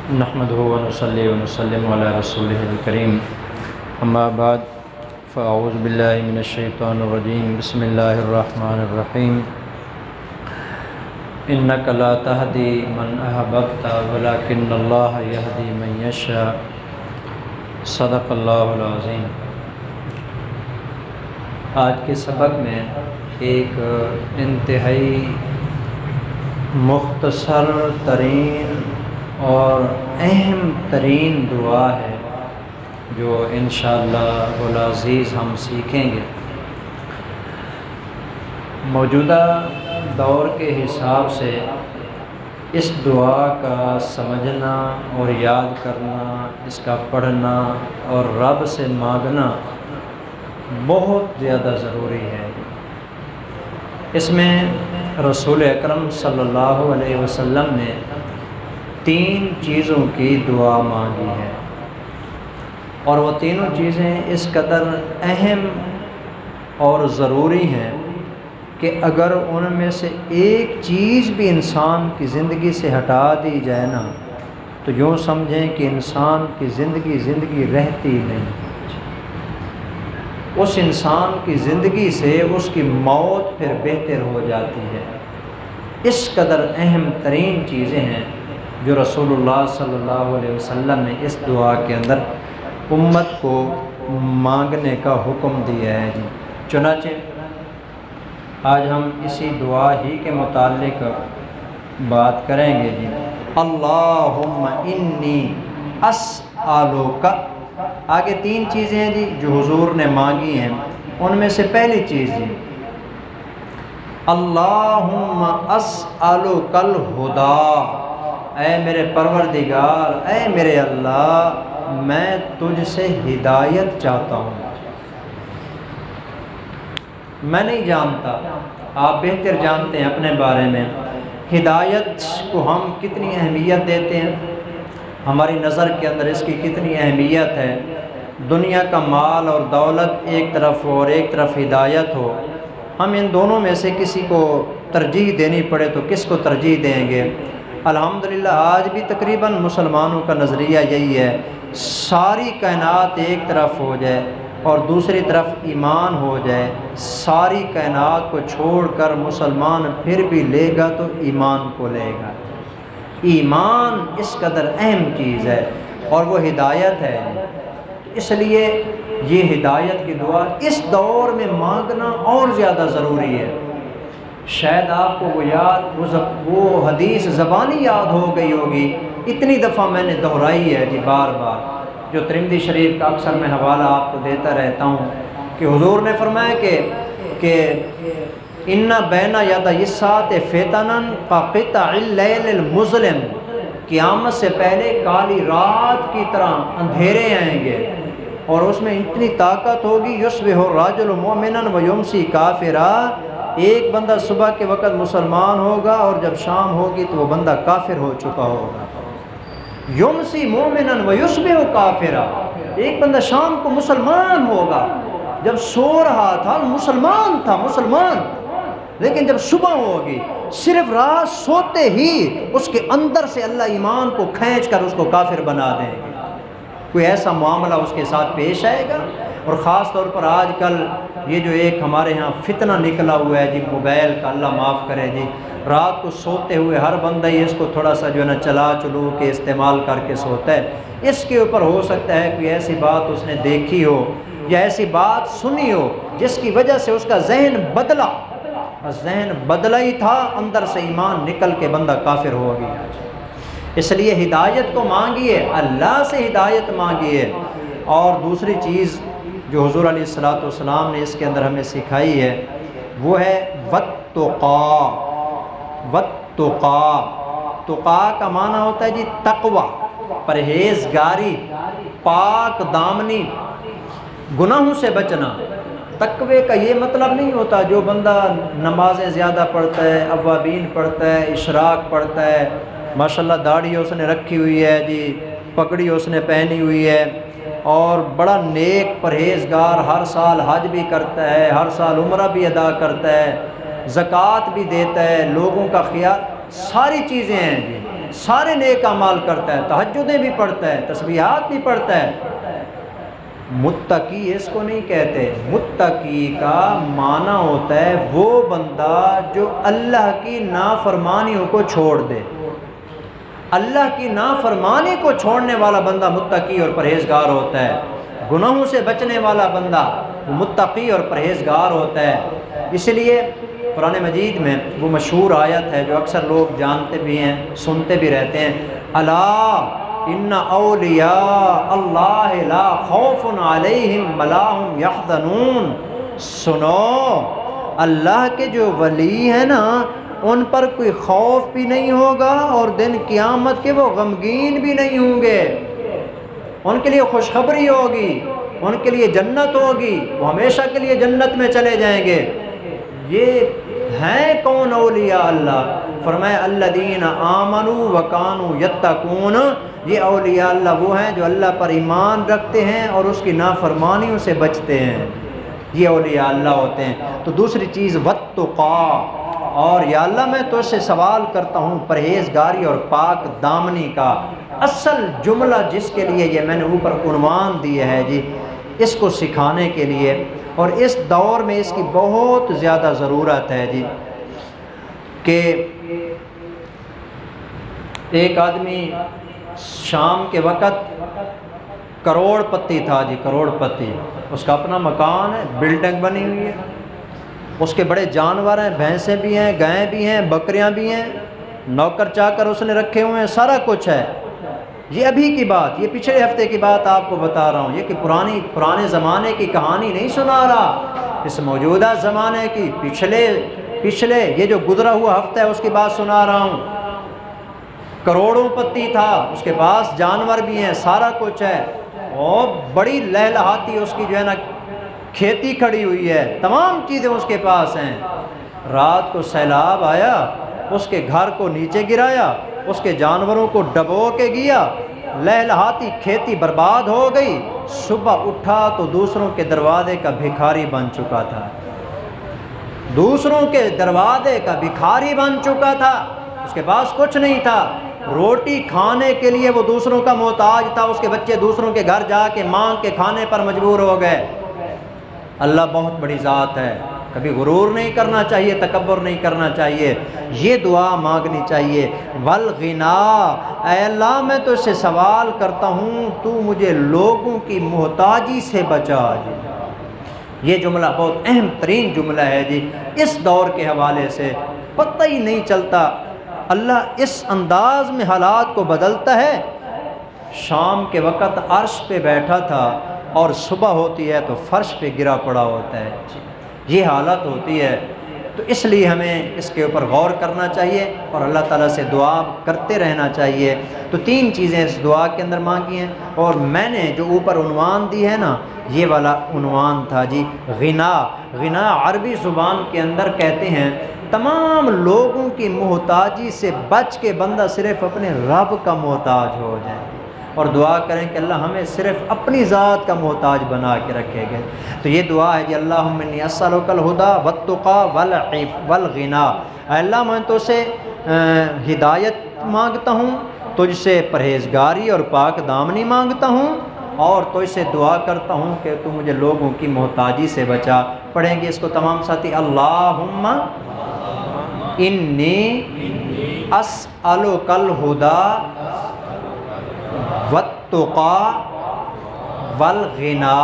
نحمده ونصلي ونسلم على رسوله الكريم اما بعد فاعوذ بالله من الشیطان الرجیم بسم اللہ الرحمن الرحیم انک لا تهدی من احببت ولکن اللہ یہدی من یشاء صدق اللہ العظیم۔ آج کے سبق میں ایک انتہائی مختصر ترین اور اہم ترین دعا ہے جو انشاءاللہ العزیز ہم سیکھیں گے۔ موجودہ دور کے حساب سے اس دعا کا سمجھنا اور یاد کرنا، اس کا پڑھنا اور رب سے مانگنا بہت زیادہ ضروری ہے۔ اس میں رسول اکرم صلی اللہ علیہ وسلم نے 3 چیزوں کی دعا مانگی ہے، اور وہ تینوں چیزیں اس قدر اہم اور ضروری ہیں کہ اگر ان میں سے ایک چیز بھی انسان کی زندگی سے ہٹا دی جائے نا تو یوں سمجھیں کہ انسان کی زندگی رہتی نہیں، اس انسان کی زندگی سے اس کی موت پھر بہتر ہو جاتی ہے۔ اس قدر اہم ترین چیزیں ہیں جو رسول اللہ صلی اللہ علیہ وسلم نے اس دعا کے اندر امت کو مانگنے کا حکم دیا ہے جی۔ چنانچہ آج ہم اسی دعا ہی کے متعلق بات کریں گے جی۔ اللہم انی اسألک، آگے 3 چیزیں ہیں جی جو حضور نے مانگی ہیں، ان میں سے پہلی چیز جی اللہم اسألک الہدی، اے میرے پروردگار، اے میرے اللہ، میں تجھ سے ہدایت چاہتا ہوں۔ میں نہیں جانتا، آپ بہتر جانتے ہیں اپنے بارے میں، ہدایت کو ہم کتنی اہمیت دیتے ہیں، ہماری نظر کے اندر اس کی کتنی اہمیت ہے۔ دنیا کا مال اور دولت ایک طرف ہو اور ایک طرف ہدایت ہو، ہم ان دونوں میں سے کسی کو ترجیح دینی پڑے تو کس کو ترجیح دیں گے؟ الحمدللہ آج بھی تقریباً مسلمانوں کا نظریہ یہی ہے، ساری کائنات ایک طرف ہو جائے اور دوسری طرف ایمان ہو جائے، ساری کائنات کو چھوڑ کر مسلمان پھر بھی لے گا تو ایمان کو لے گا۔ ایمان اس قدر اہم چیز ہے اور وہ ہدایت ہے، اس لیے یہ ہدایت کی دعا اس دور میں مانگنا اور زیادہ ضروری ہے۔ شاید آپ کو وہ حدیث زبانی یاد ہو گئی ہوگی، اتنی دفعہ میں نے دہرائی ہے جی بار بار، جو ترمذی شریف کا اکثر میں حوالہ آپ کو دیتا رہتا ہوں کہ حضور نے فرمایا کہ ان بین یدی الساعۃ فتنا کقطع اللیل المظلم، قیامت سے پہلے کالی رات کی طرح اندھیرے آئیں گے اور اس میں اتنی طاقت ہوگی، یصبح الرجل مؤمنا ویمسی کافرا، ایک بندہ صبح کے وقت مسلمان ہوگا اور جب شام ہوگی تو وہ بندہ کافر ہو چکا ہوگا۔ یمسی مومنا ویصبح کافرا، ایک بندہ شام کو مسلمان ہوگا، جب سو رہا تھا مسلمان، لیکن جب صبح ہوگی صرف رات سوتے ہی اس کے اندر سے اللہ ایمان کو کھینچ کر اس کو کافر بنا دیں گے۔ کوئی ایسا معاملہ اس کے ساتھ پیش آئے گا۔ اور خاص طور پر آج کل یہ جو ایک ہمارے ہاں فتنہ نکلا ہوا ہے جی موبائل کا، اللہ معاف کرے جی، رات کو سوتے ہوئے ہر بندہ ہی اس کو تھوڑا سا جو ہے نا چلا چلو کے استعمال کر کے سوتا ہے۔ اس کے اوپر ہو سکتا ہے کوئی ایسی بات اس نے دیکھی ہو یا ایسی بات سنی ہو جس کی وجہ سے اس کا ذہن بدلا ہی تھا، اندر سے ایمان نکل کے بندہ کافر ہو گیا۔ اس لیے ہدایت کو مانگیے، اللہ سے ہدایت مانگیے۔ اور دوسری چیز جو حضور علیہ الصلوۃ والسلام نے اس کے اندر ہمیں سکھائی ہے وہ ہے وَاتُّقَا۔ تقا کا معنی ہوتا ہے جی تقوی، پرہیزگاری، پاک دامنی، گناہوں سے بچنا۔ تقوی کا یہ مطلب نہیں ہوتا جو بندہ نمازیں زیادہ پڑھتا ہے، اوابین پڑھتا ہے، اشراق پڑھتا ہے، ماشاءاللہ داڑھی اس نے رکھی ہوئی ہے جی، پگڑی اس نے پہنی ہوئی ہے اور بڑا نیک پرہیزگار، ہر سال حج بھی کرتا ہے، ہر سال عمرہ بھی ادا کرتا ہے، زکوٰۃ بھی دیتا ہے، لوگوں کا خیال، ساری چیزیں ہیں جی، سارے نیک اعمال کرتا ہے، تہجدیں بھی پڑھتا ہے، تسبیحات بھی پڑھتا ہے۔ متقی اس کو نہیں کہتے، متقی کا معنی ہوتا ہے وہ بندہ جو اللہ کی نافرمانیوں کو چھوڑ دے۔ اللہ کی نافرمانی کو چھوڑنے والا بندہ متقی اور پرہیزگار ہوتا ہے، گناہوں سے بچنے والا بندہ متقی اور پرہیزگار ہوتا ہے۔ اس لیے قرآن مجید میں وہ مشہور آیت ہے جو اکثر لوگ جانتے بھی ہیں، سنتے بھی رہتے ہیں، الا ان اولیاء اللہ لا خوف علیہم ولا هم یحزنون۔ سنو، اللہ کے جو ولی ہیں نا ان پر کوئی خوف بھی نہیں ہوگا اور دن قیامت کے وہ غمگین بھی نہیں ہوں گے۔ ان کے لیے خوشخبری ہوگی، ان کے لیے جنت ہوگی، وہ ہمیشہ کے لیے جنت میں چلے جائیں گے۔ یہ ہیں کون اولیاء اللہ؟ فرمایا الذین آمنوا وکانوا یتقون، یہ اولیاء اللہ وہ ہیں جو اللہ پر ایمان رکھتے ہیں اور اس کی نافرمانیوں سے بچتے ہیں، یہ اولیاء اللہ ہوتے ہیں۔ تو دوسری چیز واتقا، اور یا اللہ میں تو سے سوال کرتا ہوں پرہیزگاری اور پاک دامنی کا۔ اصل جملہ جس کے لیے یہ میں نے اوپر عنوان دیا ہے جی، اس کو سکھانے کے لیے، اور اس دور میں اس کی بہت زیادہ ضرورت ہے جی، کہ ایک آدمی شام کے وقت کروڑ پتی تھا جی، کروڑ پتی، اس کا اپنا مکان ہے، بلڈنگ بنی ہوئی ہے، اس کے بڑے جانور ہیں، بھینسیں بھی ہیں، گائیں بھی ہیں، بکریاں بھی ہیں، نوکر چاکر اس نے رکھے ہوئے ہیں، سارا کچھ ہے۔ یہ ابھی کی بات، یہ پچھلے ہفتے کی بات آپ کو بتا رہا ہوں، یہ کہ پرانے زمانے کی کہانی نہیں سنا رہا، اس موجودہ زمانے کی، پچھلے یہ جو گزرا ہوا ہفتہ ہے اس کی بات سنا رہا ہوں۔ کروڑوں پتی تھا، اس کے پاس جانور بھی ہیں، سارا کچھ ہے، اور بڑی لہلہاتی اس کی جو ہے نا کھیتی کھڑی ہوئی ہے، تمام چیزیں اس کے پاس ہیں۔ رات کو سیلاب آیا، اس کے گھر کو نیچے گرایا، اس کے جانوروں کو ڈبو کے گیا، لہلہاتی کھیتی برباد ہو گئی۔ صبح اٹھا تو دوسروں کے دروازے کا بھکاری بن چکا تھا، دوسروں کے دروازے کا بھکاری بن چکا تھا، اس کے پاس کچھ نہیں تھا، روٹی کھانے کے لیے وہ دوسروں کا محتاج تھا، اس کے بچے دوسروں کے گھر جا کے مانگ کے کھانے پر مجبور ہو گئے۔ اللہ بہت بڑی ذات ہے، کبھی غرور نہیں کرنا چاہیے، تکبر نہیں کرنا چاہیے، یہ دعا مانگنی چاہیے، والغنا، اے اللہ میں تو اس سے سوال کرتا ہوں تو مجھے لوگوں کی محتاجی سے بچا جی۔ یہ جملہ بہت اہم ترین جملہ ہے جی، اس دور کے حوالے سے پتہ ہی نہیں چلتا، اللہ اس انداز میں حالات کو بدلتا ہے۔ شام کے وقت عرش پہ بیٹھا تھا اور صبح ہوتی ہے تو فرش پہ گرا پڑا ہوتا ہے، یہ حالت ہوتی ہے۔ تو اس لیے ہمیں اس کے اوپر غور کرنا چاہیے اور اللہ تعالیٰ سے دعا کرتے رہنا چاہیے۔ تو تین چیزیں اس دعا کے اندر مانگی ہیں، اور میں نے جو اوپر عنوان دی ہے نا، یہ والا عنوان تھا جی غنا۔ غنا عربی زبان کے اندر کہتے ہیں تمام لوگوں کی محتاجی سے بچ کے بندہ صرف اپنے رب کا محتاج ہو جائے، اور دعا کریں کہ اللہ ہمیں صرف اپنی ذات کا محتاج بنا کے رکھے گئے۔ تو یہ دعا ہے جی، اللہم انی اسألک الہدی والتقی والغنا، اے اللہ میں تو سے ہدایت مانگتا ہوں، تجھ سے پرہیزگاری اور پاک دامنی مانگتا ہوں، اور تجھ سے دعا کرتا ہوں کہ تو مجھے لوگوں کی محتاجی سے بچا۔ پڑھیں گے اس کو تمام ساتھی، اللہم انی اسألک الہدی والتقی والغنا۔